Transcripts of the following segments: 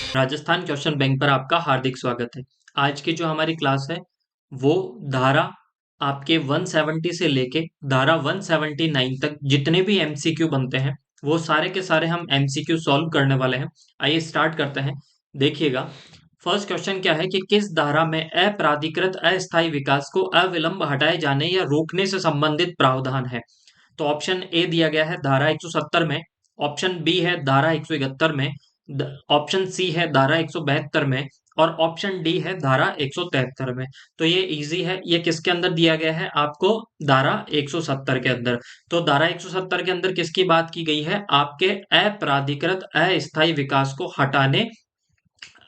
Rajasthan question bank पर आपका हार्दिक स्वागत है। आज की जो हमारी क्लास है वो धारा आपके 170 से लेके धारा 179 तक जितने भी एमसीक्यू बनते हैं वो सारे के सारे हम एमसीक्यू सॉल्व करने वाले हैं। आइए स्टार्ट करते हैं। देखिएगा, फर्स्ट क्वेश्चन क्या है कि किस धारा में अप्राधिकृत अस्थायी विकास को अविलंब हटाए जाने या रोकने से संबंधित प्रावधान है। तो ऑप्शन ए दिया गया है धारा 170 में, ऑप्शन बी है धारा 171 में, ऑप्शन सी है धारा 172 में और ऑप्शन डी है धारा 173 में। तो ये इजी है, ये किसके अंदर दिया गया है आपको? धारा 170 के अंदर। तो धारा 170 के अंदर किसकी बात की गई है? आपके अप्राधिकृत अस्थायी विकास को हटाने,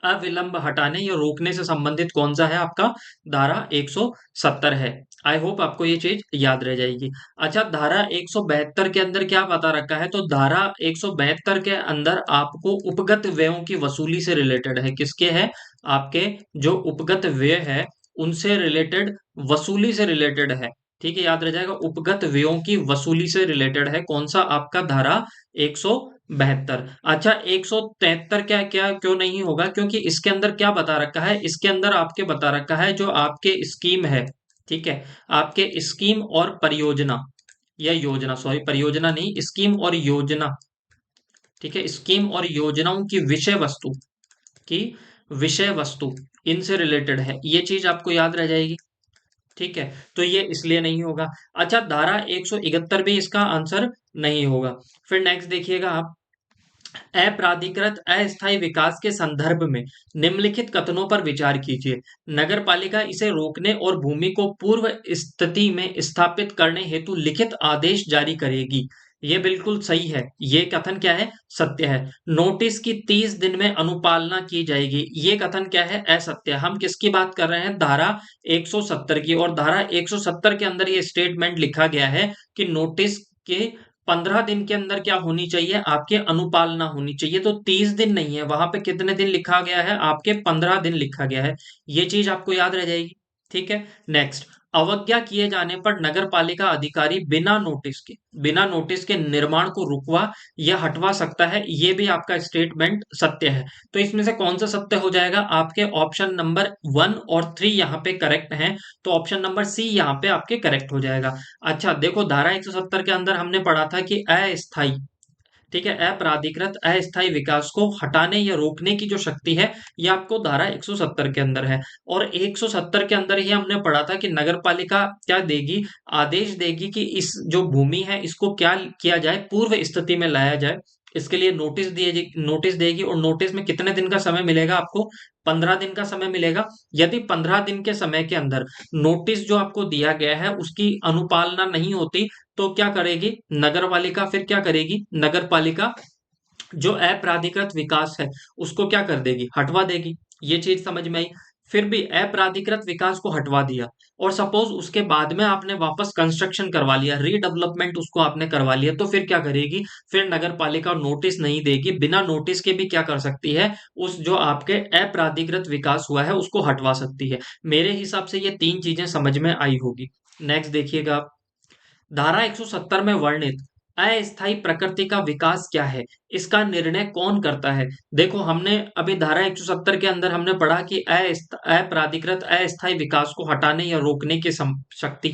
अविलंब हटाने या रोकने से संबंधित कौन सा है आपका? धारा 170 है। आई होप आपको ये चीज याद रह जाएगी। अच्छा, धारा 172 के अंदर क्या बता रखा है? तो धारा 172 के अंदर आपको उपगत व्ययों की वसूली से रिलेटेड है। किसके है? आपके जो उपगत व्यय है उनसे रिलेटेड, वसूली से रिलेटेड है। ठीक है, याद रह जाएगा, उपगत व्ययों की वसूली से रिलेटेड है। कौन सा आपका? धारा 172। अच्छा, 173 क्या क्या क्यों नहीं होगा? क्योंकि इसके अंदर क्या बता रखा है? इसके अंदर आपके बता रखा है जो आपके स्कीम है, ठीक है, आपके स्कीम और परियोजना या योजना, सॉरी परियोजना नहीं, स्कीम और योजना, ठीक है, स्कीम और योजनाओं की विषय वस्तु इनसे रिलेटेड है। ये चीज आपको याद रह जाएगी। ठीक है, तो ये इसलिए नहीं होगा। अच्छा, धारा 171 भी इसका आंसर नहीं होगा। फिर नेक्स्ट देखिएगा आप, अप्राधिकृत अस्थायी विकास के संदर्भ में निम्नलिखित कथनों पर विचार कीजिए। नगर पालिका इसे रोकने और भूमि को पूर्व स्थिति में स्थापित करने हेतु लिखित आदेश जारी करेगी। ये बिल्कुल सही है। ये कथन क्या है? सत्य है। नोटिस की 30 दिन में अनुपालना की जाएगी। ये कथन क्या है? असत्य। हम किसकी बात कर रहे हैं? धारा 170 की। और धारा 170 के अंदर ये स्टेटमेंट लिखा गया है कि नोटिस के 15 दिन के अंदर क्या होनी चाहिए? आपके अनुपालना होनी चाहिए। तो 30 दिन नहीं है, वहां पे कितने दिन लिखा गया है? आपके 15 दिन लिखा गया है। ये चीज आपको याद रह जाएगी। ठीक है, नेक्स्ट, अवज्ञा किए जाने पर नगर पालिका अधिकारी बिना नोटिस के निर्माण को रुकवा या हटवा सकता है। ये भी आपका स्टेटमेंट सत्य है। तो इसमें से कौन सा सत्य हो जाएगा? आपके ऑप्शन नंबर 1 और 3 यहाँ पे करेक्ट है। तो ऑप्शन नंबर सी यहाँ पे आपके करेक्ट हो जाएगा। अच्छा देखो, धारा 170 के अंदर हमने पढ़ा था कि अस्थाई, ठीक है, अप्राधिकृत अस्थायी विकास को हटाने या रोकने की जो शक्ति है ये आपको धारा 170 के अंदर है। और 170 के अंदर ही हमने पढ़ा था कि नगर पालिका क्या देगी? आदेश देगी कि इस जो भूमि है इसको क्या किया जाए? पूर्व स्थिति में लाया जाए। इसके लिए नोटिस देगी। और नोटिस में कितने दिन का समय मिलेगा आपको? 15 दिन का समय मिलेगा। यदि 15 दिन के समय के अंदर नोटिस जो आपको दिया गया है उसकी अनुपालना नहीं होती तो क्या करेगी नगर पालिका? फिर क्या करेगी नगर पालिका? जो अप्राधिकृत विकास है उसको क्या कर देगी? हटवा देगी। ये चीज समझ में आई। फिर भी अप्राधिकृत विकास को हटवा दिया और सपोज उसके बाद में आपने वापस कंस्ट्रक्शन करवा लिया, रीडेवलपमेंट उसको आपने करवा लिया, तो फिर क्या करेगी? फिर नगर पालिका नोटिस नहीं देगी, बिना नोटिस के भी क्या कर सकती है? उस जो आपके अप्राधिकृत विकास हुआ है उसको हटवा सकती है। मेरे हिसाब से ये तीन चीजें समझ में आई होगी। नेक्स्ट देखिएगा आप, धारा 170 में वर्णित अस्थायी प्रकृति का विकास क्या है? इसका निर्णय कौन करता है? देखो, हमने अभी धारा 170 के अंदर हमने पढ़ा कि अप्राधिकृत अस्थायी विकास को हटाने या रोकने की शक्ति,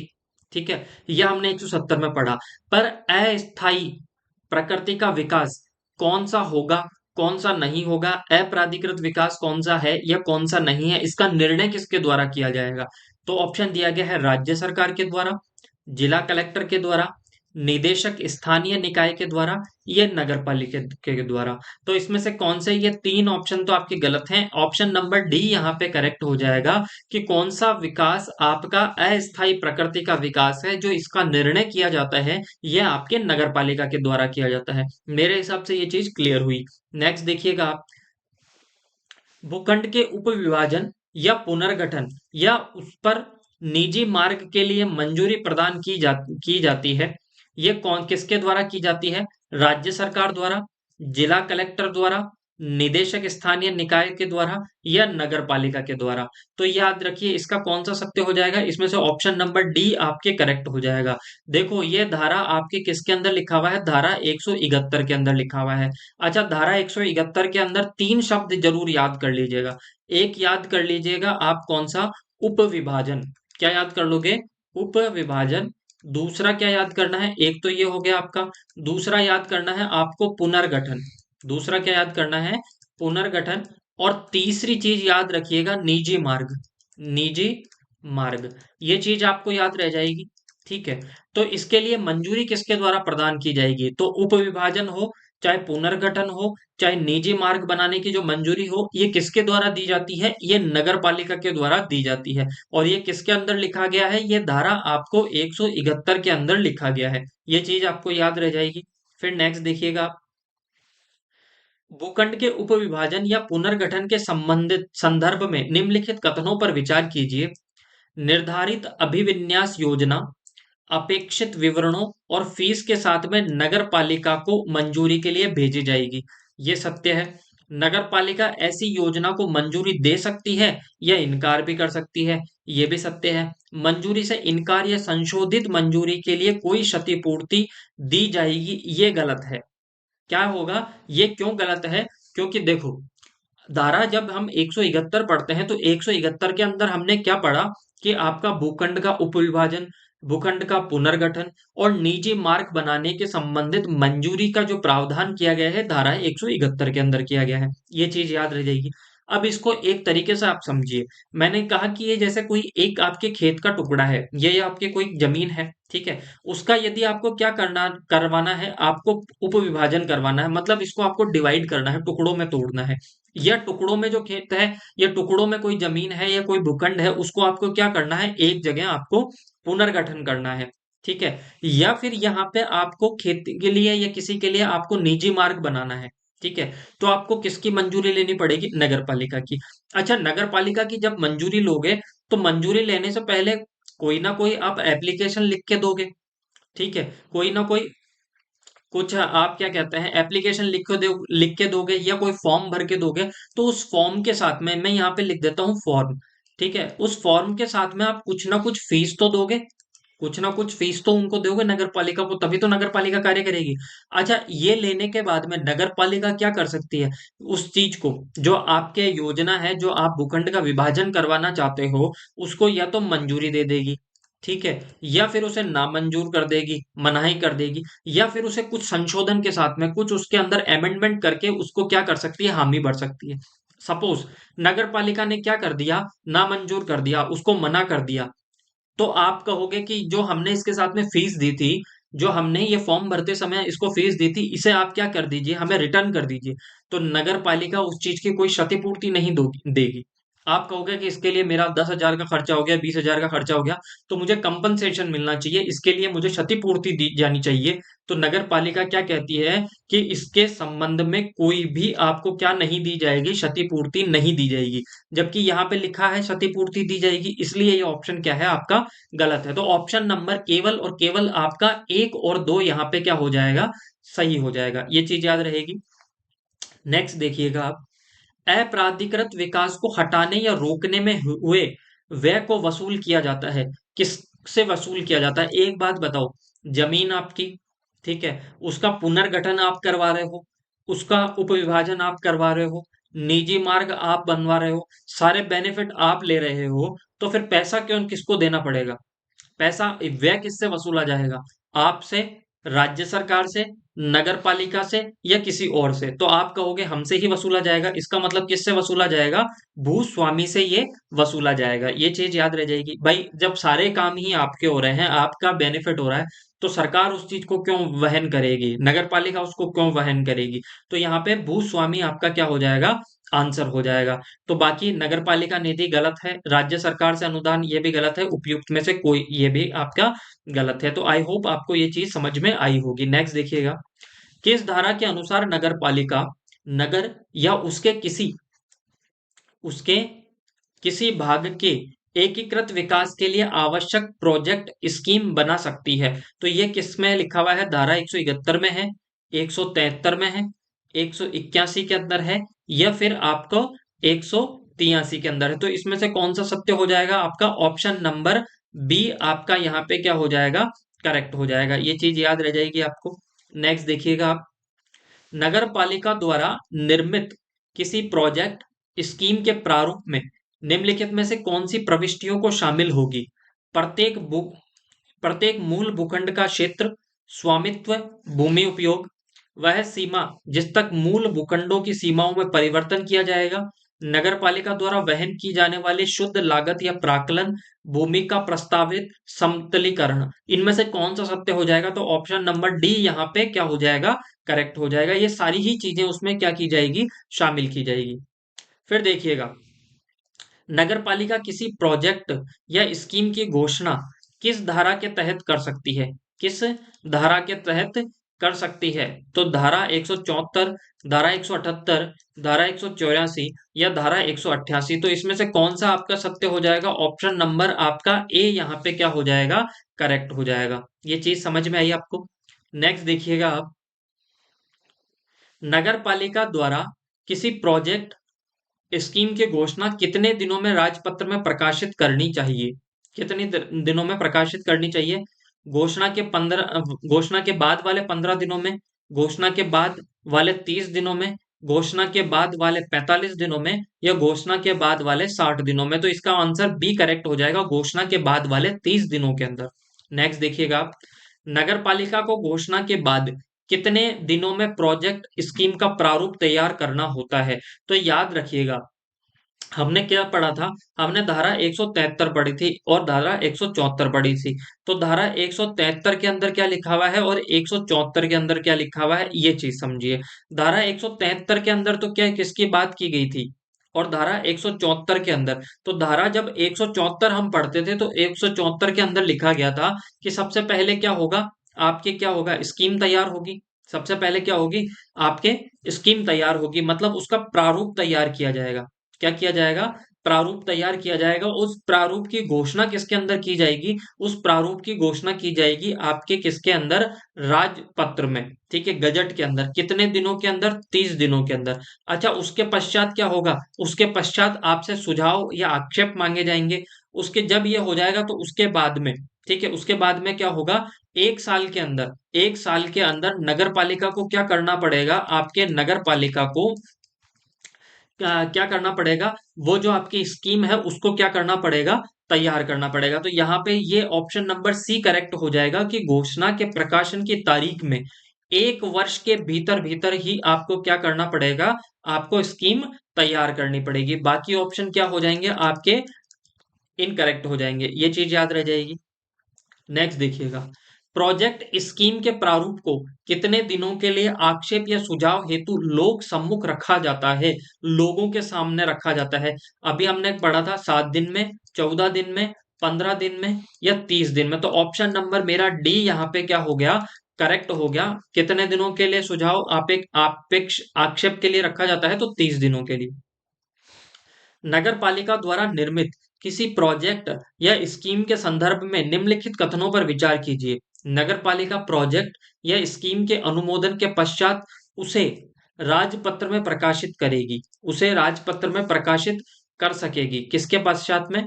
ठीक है, यह हमने 170 में पढ़ा। पर अस्थायी प्रकृति का विकास कौन सा होगा, कौन सा नहीं होगा? अप्राधिकृत विकास कौन सा है या कौन सा नहीं है? इसका निर्णय किसके द्वारा किया जाएगा? तो ऑप्शन दिया गया है राज्य सरकार के द्वारा, जिला कलेक्टर के द्वारा, निदेशक स्थानीय निकाय के द्वारा, ये नगर पालिका के द्वारा। तो इसमें से कौन से? ये तीन ऑप्शन तो आपके गलत हैं। ऑप्शन नंबर डी यहाँ पे करेक्ट हो जाएगा कि कौन सा विकास आपका अस्थायी प्रकृति का विकास है, जो इसका निर्णय किया जाता है ये आपके नगर पालिका के द्वारा किया जाता है। मेरे हिसाब से ये चीज क्लियर हुई। नेक्स्ट देखिएगा आप, भूखंड के उपविभाजन या पुनर्गठन या उस पर निजी मार्ग के लिए मंजूरी प्रदान की जाती है, ये कौन किसके द्वारा की जाती है? राज्य सरकार द्वारा, जिला कलेक्टर द्वारा, निदेशक स्थानीय निकाय के द्वारा या नगर पालिका के द्वारा। तो याद रखिए इसका कौन सा सत्य हो जाएगा, इसमें से ऑप्शन नंबर डी आपके करेक्ट हो जाएगा। देखो ये धारा आपके किसके अंदर लिखा हुआ है, धारा 171 के अंदर लिखा हुआ है। अच्छा, धारा 171 के अंदर तीन शब्द जरूर याद कर लीजिएगा। एक याद कर लीजिएगा आप, कौन सा, उपविभाजन। क्या याद कर लोगे, उपविभाजन। दूसरा क्या याद करना है, एक तो ये हो गया आपका, दूसरा याद करना है आपको पुनर्गठन। दूसरा क्या याद करना है, पुनर्गठन। और तीसरी चीज याद रखिएगा, निजी मार्ग। निजी मार्ग, ये चीज आपको याद रह जाएगी। ठीक है, तो इसके लिए मंजूरी किसके द्वारा प्रदान की जाएगी, तो उपविभाजन हो, चाहे पुनर्गठन हो, चाहे निजी मार्ग बनाने की जो मंजूरी हो, ये किसके द्वारा दी जाती है, ये नगर पालिका के द्वारा दी जाती है। और ये किसके अंदर लिखा गया है, ये धारा आपको 171 के अंदर लिखा गया है। ये चीज आपको याद रह जाएगी। फिर नेक्स्ट देखिएगा आप, भूखंड के उपविभाजन या पुनर्गठन के संबंधित संदर्भ में निम्नलिखित कथनों पर विचार कीजिए। निर्धारित अभिविन्यास योजना अपेक्षित विवरणों और फीस के साथ में नगर पालिका को मंजूरी के लिए भेजी जाएगी। ये सत्य है। नगर पालिका ऐसी योजना को मंजूरी दे सकती है या इनकार भी कर सकती है। ये भी सत्य है। मंजूरी से इनकार या संशोधित मंजूरी के लिए कोई क्षतिपूर्ति दी जाएगी, ये गलत है। क्या होगा, ये क्यों गलत है, क्योंकि देखो धारा जब हम 171 पढ़ते हैं तो 171 के अंदर हमने क्या पढ़ा कि आपका भूखंड का उपविभाजन, भूखंड का पुनर्गठन और निजी मार्ग बनाने के संबंधित मंजूरी का जो प्रावधान किया गया है धारा 171 के अंदर किया गया है। ये चीज याद रह जाएगी। अब इसको एक तरीके से आप समझिए। मैंने कहा कि ये जैसे कोई एक आपके खेत का टुकड़ा है, ये आपके कोई जमीन है, ठीक है, उसका यदि आपको क्या करना करवाना है, आपको उपविभाजन करवाना है, मतलब इसको आपको डिवाइड करना है, टुकड़ों में तोड़ना है। या टुकड़ों में जो खेत है या टुकड़ों में कोई जमीन है या कोई भूखंड है, उसको आपको क्या करना है, एक जगह आपको पुनर्गठन करना है। ठीक है, या फिर यहाँ पे आपको खेती के लिए या किसी के लिए आपको निजी मार्ग बनाना है। ठीक है, तो आपको किसकी मंजूरी लेनी पड़ेगी, नगर पालिका की। अच्छा, नगर पालिका की जब मंजूरी लोगे तो मंजूरी लेने से पहले कोई ना कोई आप एप्लीकेशन लिख के दोगे। ठीक है, कोई ना कोई कुछ आप क्या कहते हैं एप्लीकेशन लिख के दोगे या कोई फॉर्म भर के दोगे। तो उस फॉर्म के साथ में मैं यहाँ पे लिख देता हूँ फॉर्म। ठीक है, उस फॉर्म के साथ में आप कुछ ना कुछ फीस तो दोगे, कुछ ना कुछ फीस तो उनको दोगे नगर पालिका को, तभी तो नगर पालिका कार्य करेगी। अच्छा, ये लेने के बाद में नगर पालिका क्या कर सकती है, उस चीज को, जो आपके योजना है, जो आप भूखंड का विभाजन करवाना चाहते हो, उसको या तो मंजूरी दे देगी, ठीक है, या फिर उसे नामंजूर कर देगी, मनाही कर देगी, या फिर उसे कुछ संशोधन के साथ में कुछ उसके अंदर अमेंडमेंट करके उसको क्या कर सकती है, हामी भर सकती है। सपोज नगर पालिका ने क्या कर दिया, नामंजूर कर दिया, उसको मना कर दिया, तो आप कहोगे कि जो हमने इसके साथ में फीस दी थी, जो हमने ये फॉर्म भरते समय इसको फीस दी थी, इसे आप क्या कर दीजिए, हमें रिटर्न कर दीजिए। तो नगर पालिका उस चीज की कोई क्षतिपूर्ति नहीं देगी। आप कहोगे कि इसके लिए मेरा 10,000 का खर्चा हो गया, 20,000 का खर्चा हो गया, तो मुझे कंपनसेशन मिलना चाहिए, इसके लिए मुझे क्षतिपूर्ति दी जानी चाहिए। तो नगर पालिका क्या कहती है कि इसके संबंध में कोई भी आपको क्या नहीं दी जाएगी, क्षतिपूर्ति नहीं दी जाएगी। जबकि यहाँ पे लिखा है क्षतिपूर्ति दी जाएगी, इसलिए ये ऑप्शन क्या है आपका, गलत है। तो ऑप्शन नंबर केवल और केवल आपका एक और दो यहाँ पे क्या हो जाएगा, सही हो जाएगा। ये चीज याद रहेगी। नेक्स्ट देखिएगा आप, अप्राधिकृत विकास को हटाने या रोकने में हुए व्यय को वसूल किया जाता है। किससे वसूल किया जाता है, एक बात बताओ, जमीन आपकी, ठीक है, उसका पुनर्गठन आप करवा रहे हो, उसका उपविभाजन आप करवा रहे हो, निजी मार्ग आप बनवा रहे हो, सारे बेनिफिट आप ले रहे हो, तो फिर पैसा क्यों किसको देना पड़ेगा, पैसा व्यय किससे वसूला जाएगा, आपसे, राज्य सरकार से, नगर पालिका से या किसी और से। तो आप कहोगे हमसे ही वसूला जाएगा, इसका मतलब किससे वसूला जाएगा, भूस्वामी से ये वसूला जाएगा। ये चीज याद रह जाएगी भाई, जब सारे काम ही आपके हो रहे हैं, आपका बेनिफिट हो रहा है, तो सरकार उस चीज को क्यों वहन करेगी, नगर पालिका उसको क्यों वहन करेगी। तो यहाँ पे भूस्वामी आपका क्या हो जाएगा, आंसर हो जाएगा। तो बाकी नगर पालिका निधि गलत है, राज्य सरकार से अनुदान ये भी गलत है, उपयुक्त में से कोई ये भी आपका गलत है। तो आई होप आपको ये चीज समझ में आई होगी। नेक्स्ट देखिएगा, किस धारा के अनुसार नगर पालिका नगर या उसके किसी भाग के एकीकृत विकास के लिए आवश्यक प्रोजेक्ट स्कीम बना सकती है। तो ये किस में लिखा हुआ है, धारा 171 में है, 173 में है, 181 के अंदर है या फिर आपको 183 के अंदर है। तो इसमें से कौन सा सत्य हो जाएगा? आपका ऑप्शन नंबर बी आपका यहाँ पे क्या हो जाएगा? करेक्ट हो जाएगा। ये चीज याद रह जाएगी आपको। नेक्स्ट देखिएगा आप, नगर पालिका द्वारा निर्मित किसी प्रोजेक्ट स्कीम के प्रारूप में निम्नलिखित में से कौन सी प्रविष्टियों को शामिल होगी? प्रत्येक प्रत्येक मूल भूखंड का क्षेत्र, स्वामित्व, भूमि उपयोग, वह सीमा जिस तक मूल भूखंडों की सीमाओं में परिवर्तन किया जाएगा, नगरपालिका द्वारा वहन की जाने वाली शुद्ध लागत या प्राकलन, भूमि का प्रस्तावित समतलीकरण। इनमें से कौन सा सत्य हो जाएगा? तो ऑप्शन नंबर डी यहाँ पे क्या हो जाएगा? करेक्ट हो जाएगा। ये सारी ही चीजें उसमें क्या की जाएगी? शामिल की जाएगी। फिर देखिएगा, नगरपालिका किसी प्रोजेक्ट या स्कीम की घोषणा किस धारा के तहत कर सकती है? किस धारा के तहत कर सकती है? तो धारा 174, धारा 178, धारा 184 या धारा 188। तो इसमें से कौन सा आपका सत्य हो जाएगा? ऑप्शन नंबर आपका ए यहाँ पे क्या हो जाएगा? करेक्ट हो जाएगा। ये चीज समझ में आई आपको? नेक्स्ट देखिएगा आप, नगर पालिका द्वारा किसी प्रोजेक्ट स्कीम की घोषणा कितने दिनों में राजपत्र में प्रकाशित करनी चाहिए? कितने दिनों में प्रकाशित करनी चाहिए? घोषणा के बाद वाले 15 दिनों में, घोषणा के बाद वाले 30 दिनों में, घोषणा के बाद वाले 45 दिनों में, या घोषणा के बाद वाले 60 दिनों में। तो इसका आंसर बी करेक्ट हो जाएगा, घोषणा के बाद वाले 30 दिनों के अंदर। नेक्स्ट देखिएगा आप, नगर पालिका को घोषणा के बाद कितने दिनों में प्रोजेक्ट स्कीम का प्रारूप तैयार करना होता है? तो याद रखिएगा, हमने क्या पढ़ा था? हमने धारा 173 पढ़ी थी और धारा 174 पढ़ी थी। तो धारा 173 के अंदर क्या लिखा हुआ है और 174 के अंदर क्या लिखा हुआ है, ये चीज समझिए। धारा 173 के अंदर तो क्या किसकी बात की गई थी, और धारा 174 के अंदर, तो धारा जब 174 हम पढ़ते थे तो 174 के अंदर लिखा गया था कि सबसे पहले क्या होगा, आपके क्या होगा, स्कीम तैयार होगी। सबसे पहले क्या होगी? आपके स्कीम तैयार होगी, मतलब उसका प्रारूप तैयार किया जाएगा। क्या किया जाएगा? प्रारूप तैयार किया जाएगा। उस प्रारूप की घोषणा किसके अंदर की जाएगी? उस प्रारूप की घोषणा की जाएगी आपके किसके अंदर? राजपत्र में। ठीक है, गजट के अंदर। कितने दिनों के अंदर? 30 दिनों के अंदर। अच्छा, उसके पश्चात क्या होगा? उसके पश्चात आपसे सुझाव या आक्षेप मांगे जाएंगे। उसके जब ये हो जाएगा तो उसके बाद में, ठीक है, उसके बाद में क्या होगा? 1 साल के अंदर, 1 साल के अंदर नगर पालिका को क्या करना पड़ेगा? आपके नगर पालिका को क्या करना पड़ेगा? वो जो आपकी स्कीम है उसको क्या करना पड़ेगा? तैयार करना पड़ेगा। तो यहाँ पे ये ऑप्शन नंबर सी करेक्ट हो जाएगा कि घोषणा के प्रकाशन की तारीख में 1 वर्ष के भीतर भीतर ही आपको क्या करना पड़ेगा? आपको स्कीम तैयार करनी पड़ेगी। बाकी ऑप्शन क्या हो जाएंगे? आपके इनकरेक्ट हो जाएंगे। ये चीज याद रह जाएगी। नेक्स्ट देखिएगा, प्रोजेक्ट स्कीम के प्रारूप को कितने दिनों के लिए आक्षेप या सुझाव हेतु लोक सम्मुख रखा जाता है? लोगों के सामने रखा जाता है। अभी हमने पढ़ा था 7 दिन में, 14 दिन में, 15 दिन में या 30 दिन में। तो ऑप्शन नंबर मेरा डी यहाँ पे क्या हो गया? करेक्ट हो गया। कितने दिनों के लिए सुझाव आपेक्ष आक्षेप के लिए रखा जाता है? तो 30 दिनों के लिए। नगर पालिका द्वारा निर्मित किसी प्रोजेक्ट या स्कीम के संदर्भ में निम्नलिखित कथनों पर विचार कीजिए। नगर पालिका प्रोजेक्ट या स्कीम के अनुमोदन के पश्चात उसे राजपत्र में प्रकाशित करेगी। उसे राजपत्र में प्रकाशित कर सकेगी। किसके पश्चात में?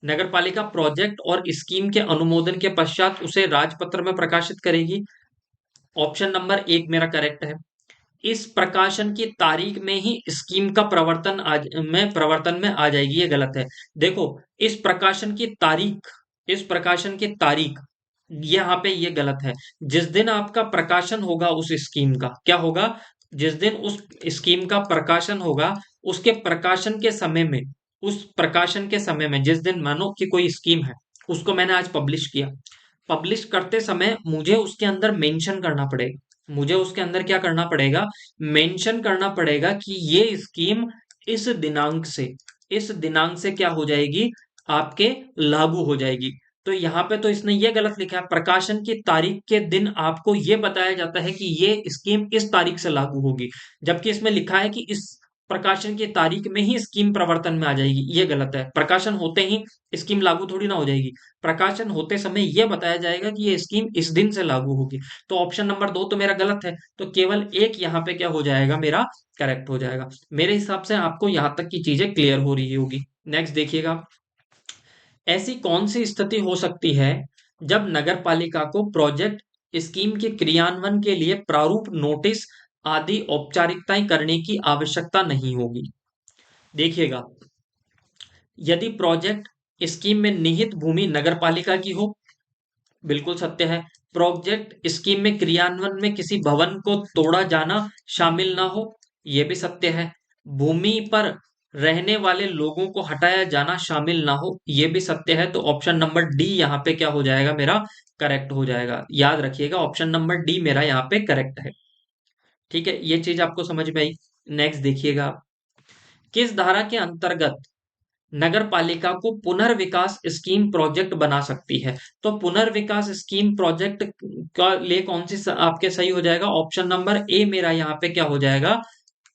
नगर पालिका प्रोजेक्ट और स्कीम के अनुमोदन के पश्चात उसे राजपत्र में प्रकाशित करेगी। ऑप्शन नंबर 1 मेरा करेक्ट है। इस प्रकाशन की तारीख में ही स्कीम का प्रवर्तन में आ जाएगी। ये गलत है। देखो, इस प्रकाशन की तारीख, इस प्रकाशन की तारीख, यहाँ पे ये गलत है। जिस दिन आपका प्रकाशन होगा उस स्कीम का, क्या होगा? जिस दिन उस स्कीम का प्रकाशन होगा, उसके प्रकाशन के समय में, उस प्रकाशन के समय में, जिस दिन मानो कि कोई स्कीम है, उसको मैंने आज पब्लिश किया, पब्लिश करते समय मुझे उसके अंदर मेंशन करना पड़ेगा। मुझे उसके अंदर क्या करना पड़ेगा? मेंशन करना पड़ेगा कि ये स्कीम इस दिनांक से, इस दिनांक से क्या हो जाएगी? आपके लागू हो जाएगी। तो यहाँ पे तो इसने ये गलत लिखा है, प्रकाशन की तारीख के दिन आपको ये बताया जाता है कि ये स्कीम इस तारीख से लागू होगी, जबकि इसमें लिखा है कि इस प्रकाशन की तारीख में ही स्कीम प्रवर्तन में आ जाएगी, ये गलत है। प्रकाशन होते ही स्कीम लागू थोड़ी ना हो जाएगी। प्रकाशन होते समय यह बताया जाएगा कि ये स्कीम इस दिन से लागू होगी। तो ऑप्शन नंबर 2 तो मेरा गलत है, तो केवल एक यहाँ पे क्या हो जाएगा, मेरा करेक्ट हो जाएगा। मेरे हिसाब से आपको यहां तक की चीजें क्लियर हो रही होगी। नेक्स्ट देखिएगा, ऐसी कौन सी स्थिति हो सकती है जब नगर पालिका को प्रोजेक्ट स्कीम के क्रियान्वयन के लिए प्रारूप नोटिस आदि औपचारिकताएं करने की आवश्यकता नहीं होगी। देखिएगा, यदि प्रोजेक्ट स्कीम में निहित भूमि नगर पालिका की हो, बिल्कुल सत्य है। प्रोजेक्ट स्कीम में क्रियान्वयन में किसी भवन को तोड़ा जाना शामिल ना हो, यह भी सत्य है। भूमि पर रहने वाले लोगों को हटाया जाना शामिल ना हो, यह भी सत्य है। तो ऑप्शन नंबर डी यहाँ पे क्या हो जाएगा, मेरा करेक्ट हो जाएगा। याद रखिएगा, ऑप्शन नंबर डी मेरा यहाँ पे करेक्ट है। ठीक है, ये चीज आपको समझ में आई। नेक्स्ट देखिएगा, किस धारा के अंतर्गत नगर पालिका को पुनर्विकास स्कीम प्रोजेक्ट बना सकती है? तो पुनर्विकास स्कीम प्रोजेक्ट का लिए कौन सी आपके सही हो जाएगा, ऑप्शन नंबर ए मेरा यहाँ पे क्या हो जाएगा,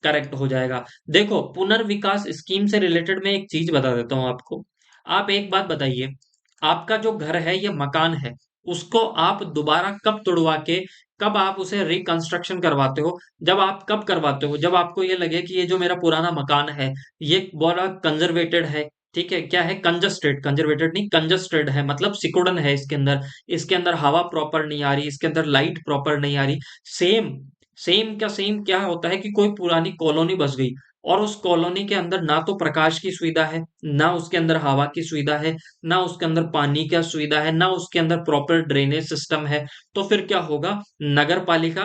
करेक्ट हो जाएगा। देखो, पुनर्विकास स्कीम से रिलेटेड मैं एक चीज बता देता हूं आपको। आप एक बात बताइए, आपका जो घर है, ये मकान है, उसको आप दोबारा कब तुड़वा के, कब आप उसे रिकंस्ट्रक्शन करवाते हो? जब आप कब करवाते हो, जब आपको ये लगे कि ये जो मेरा पुराना मकान है, ये बड़ा कंजर्वेटेड है, ठीक है, क्या है, कंजस्टेड, कंजर्वेटेड नहीं, कंजस्टेड है, मतलब सिकुड़न है इसके अंदर हवा प्रॉपर नहीं आ रही, इसके अंदर लाइट प्रॉपर नहीं आ रही। सेम सेम क्या होता है कि कोई पुरानी कॉलोनी बस गई, और उस कॉलोनी के अंदर ना तो प्रकाश की सुविधा है, ना उसके अंदर हवा की सुविधा है, ना उसके अंदर पानी का सुविधा है, ना उसके अंदर प्रॉपर ड्रेनेज सिस्टम है। तो फिर क्या होगा, नगर पालिका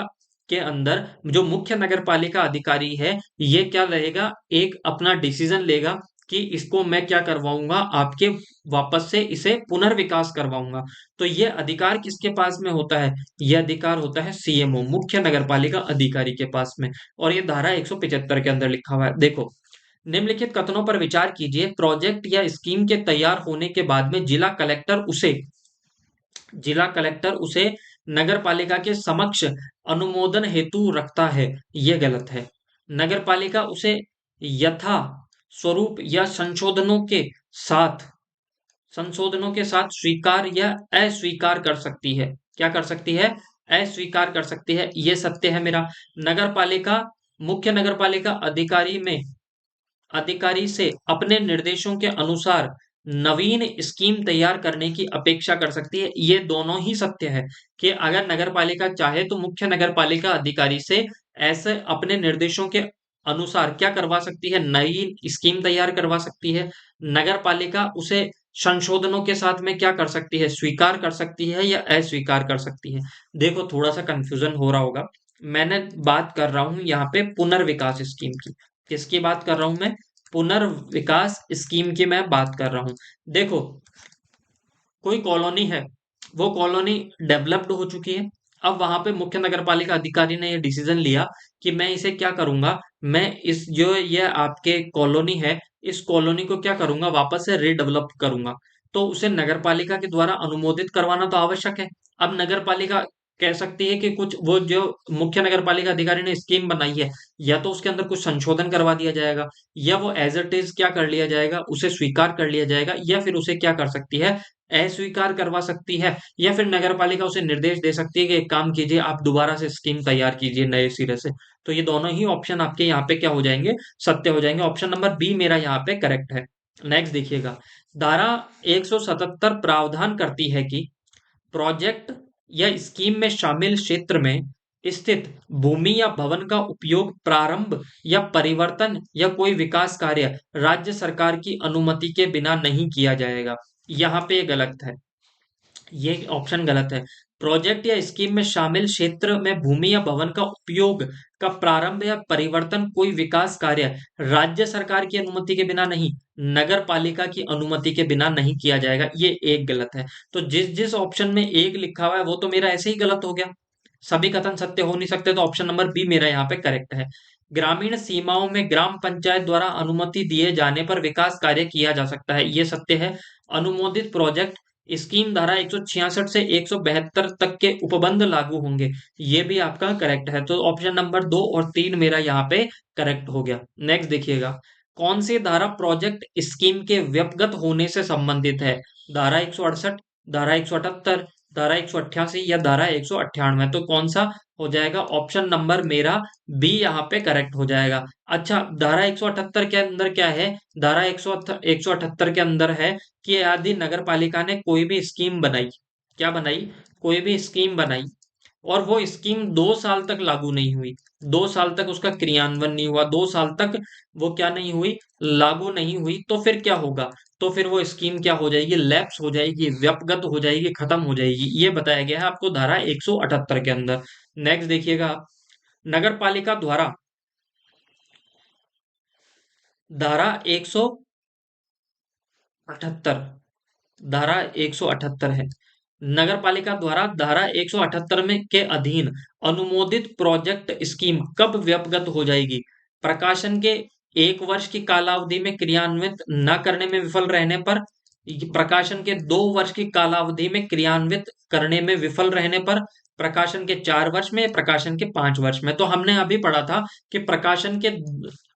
के अंदर जो मुख्य नगर पालिका अधिकारी है, ये क्या रहेगा, एक अपना डिसीजन लेगा कि इसको मैं क्या करवाऊंगा, आपके वापस से इसे पुनर्विकास करवाऊंगा। तो ये अधिकार किसके पास में होता है, यह अधिकार होता है सीएमओ, मुख्य नगरपालिका अधिकारी के पास में। और ये धारा 175 के अंदर लिखा हुआ है। देखो, निम्नलिखित कथनों पर विचार कीजिए, प्रोजेक्ट या स्कीम के तैयार होने के बाद में जिला कलेक्टर उसे नगर पालिका के समक्ष अनुमोदन हेतु रखता है, यह गलत है। नगर पालिका उसे यथा स्वरूप या साथ संशोधनों के साथ स्वीकार या अस्वीकार कर सकती है। क्या कर सकती है, अस्वीकार कर सकती है, यह सत्य है मेरा। नगर पालिका मुख्य नगर पालिका अधिकारी से अपने निर्देशों के अनुसार नवीन स्कीम तैयार करने की अपेक्षा कर सकती है, ये दोनों ही सत्य है। कि अगर नगर पालिका चाहे तो मुख्य नगर पालिका अधिकारी से ऐसे अपने निर्देशों के अनुसार क्या करवा सकती है, नई स्कीम तैयार करवा सकती है। नगर पालिका उसे संशोधनों के साथ में क्या कर सकती है, स्वीकार कर सकती है या अस्वीकार कर सकती है। देखो, थोड़ा सा कंफ्यूजन हो रहा होगा, मैंने बात कर रहा हूं यहाँ पे पुनर्विकास स्कीम की। किसकी बात कर रहा हूं मैं, पुनर्विकास स्कीम की मैं बात कर रहा हूं। देखो, कोई कॉलोनी है, वो कॉलोनी डेवलप्ड हो चुकी है। अब वहां पे मुख्य नगरपालिका अधिकारी ने ये डिसीजन लिया कि मैं इसे क्या करूंगा, मैं इस जो ये आपके कॉलोनी है, इस कॉलोनी को क्या करूंगा, वापस से रीडेवलप करूंगा। तो उसे नगरपालिका के द्वारा अनुमोदित करवाना तो आवश्यक है। अब नगरपालिका कह सकती है कि कुछ वो जो मुख्य नगरपालिका अधिकारी ने स्कीम बनाई है, या तो उसके अंदर कुछ संशोधन करवा दिया जाएगा, या वो एज इट इज क्या कर लिया जाएगा, उसे स्वीकार कर लिया जाएगा, या फिर उसे क्या कर सकती है, अस्वीकार करवा सकती है। या फिर नगरपालिका उसे निर्देश दे सकती है कि एक काम कीजिए, आप दोबारा से स्कीम तैयार कीजिए नए सिरे से। तो ये दोनों ही ऑप्शन आपके यहाँ पे क्या हो जाएंगे, सत्य हो जाएंगे। ऑप्शन नंबर बी मेरा यहाँ पे करेक्ट है। नेक्स्ट देखिएगा, धारा 177 प्रावधान करती है कि प्रोजेक्ट या स्कीम में शामिल क्षेत्र में स्थित भूमि या भवन का उपयोग प्रारंभ या परिवर्तन या कोई विकास कार्य राज्य सरकार की अनुमति के बिना नहीं किया जाएगा। यहाँ पे ये गलत है, ये ऑप्शन गलत है। प्रोजेक्ट या स्कीम में शामिल क्षेत्र में भूमि या भवन का उपयोग का प्रारंभ या परिवर्तन कोई विकास कार्य राज्य सरकार की अनुमति के बिना नहीं, नगर पालिका की अनुमति के बिना नहीं किया जाएगा, ये एक गलत है। तो जिस जिस ऑप्शन में एक लिखा हुआ है वो तो मेरा ऐसे ही गलत हो गया, सभी कथन सत्य हो नहीं सकते। तो ऑप्शन नंबर बी मेरा यहाँ पे करेक्ट है। ग्रामीण सीमाओं में ग्राम पंचायत द्वारा अनुमति दिए जाने पर विकास कार्य किया जा सकता है, ये सत्य है। अनुमोदित प्रोजेक्ट स्कीम धारा 166 से 172 तक के उपबंध लागू होंगे। ये भी आपका करेक्ट है, तो ऑप्शन नंबर 2 और 3 मेरा यहाँ पे करेक्ट हो गया। नेक्स्ट देखिएगा, कौन सी धारा प्रोजेक्ट स्कीम के व्यपगत होने से संबंधित है? धारा 168, धारा 178, धारा 188 या धारा 198? तो कौन सा हो जाएगा? ऑप्शन नंबर मेरा बी यहाँ पे करेक्ट हो जाएगा। अच्छा, धारा 178 के अंदर क्या है? धारा 178 के अंदर है कि यदि नगर पालिका ने कोई भी स्कीम बनाई, क्या बनाई? कोई भी स्कीम बनाई और वो स्कीम 2 साल तक लागू नहीं हुई, 2 साल तक उसका क्रियान्वयन नहीं हुआ, 2 साल तक वो क्या नहीं हुई, लागू नहीं हुई, तो फिर क्या होगा? तो फिर वो स्कीम क्या हो जाएगी? लैप्स हो जाएगी, व्यपगत हो जाएगी, खत्म हो जाएगी। ये बताया गया है आपको धारा 178 के अंदर। नेक्स्ट देखिएगा आप, नगर पालिका द्वारा धारा 178, धारा 178 है, नगर पालिका द्वारा धारा 178 में के अधीन अनुमोदित प्रोजेक्ट स्कीम कब व्यपगत हो जाएगी? प्रकाशन के 1 वर्ष की कालावधि में क्रियान्वित न करने में विफल रहने पर, प्रकाशन के 2 वर्ष की कालावधि में क्रियान्वित करने में विफल रहने पर, प्रकाशन के 4 वर्ष में, प्रकाशन के 5 वर्ष में। तो हमने अभी पढ़ा था कि प्रकाशन के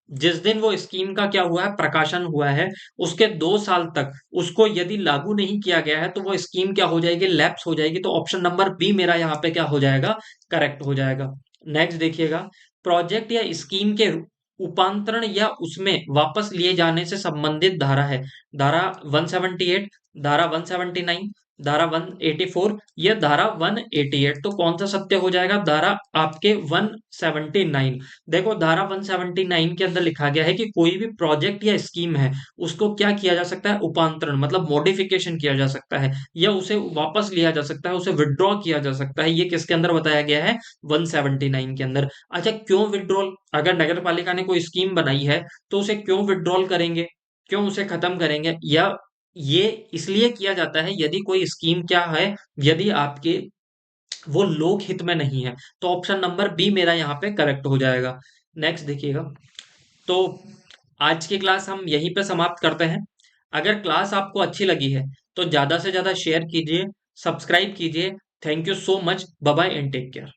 जिस दिन वो स्कीम का क्या हुआ है, प्रकाशन हुआ है, उसके 2 साल तक उसको यदि लागू नहीं किया गया है तो वो स्कीम क्या हो जाएगी? लैप्स हो जाएगी। तो ऑप्शन नंबर बी मेरा यहाँ पे क्या हो जाएगा? करेक्ट हो जाएगा। नेक्स्ट देखिएगा, प्रोजेक्ट या स्कीम के उपांतरण या उसमें वापस लिए जाने से संबंधित धारा है। धारा 178, धारा 179, धारा 184 या धारा 188? तो कौन सा सत्य हो जाएगा? धारा आपके 179। देखो, धारा 179 के अंदर लिखा गया है कि कोई भी प्रोजेक्ट या स्कीम है, उसको क्या किया जा सकता है? उपांतरण, मतलब मॉडिफिकेशन किया जा सकता है, या उसे वापस लिया जा सकता है, उसे विड्रॉ किया जा सकता है। ये किसके अंदर बताया गया है? 179 के अंदर। अच्छा, क्यों विड्रॉल? अगर नगर पालिका ने कोई स्कीम बनाई है तो उसे क्यों विड्रॉल करेंगे, क्यों उसे खत्म करेंगे? या ये इसलिए किया जाता है, यदि कोई स्कीम क्या है, यदि आपके वो लोक हित में नहीं है। तो ऑप्शन नंबर बी मेरा यहाँ पे करेक्ट हो जाएगा। नेक्स्ट देखिएगा, तो आज की क्लास हम यहीं पे समाप्त करते हैं। अगर क्लास आपको अच्छी लगी है तो ज्यादा से ज्यादा शेयर कीजिए, सब्सक्राइब कीजिए। Thank you so much, bye bye and take care.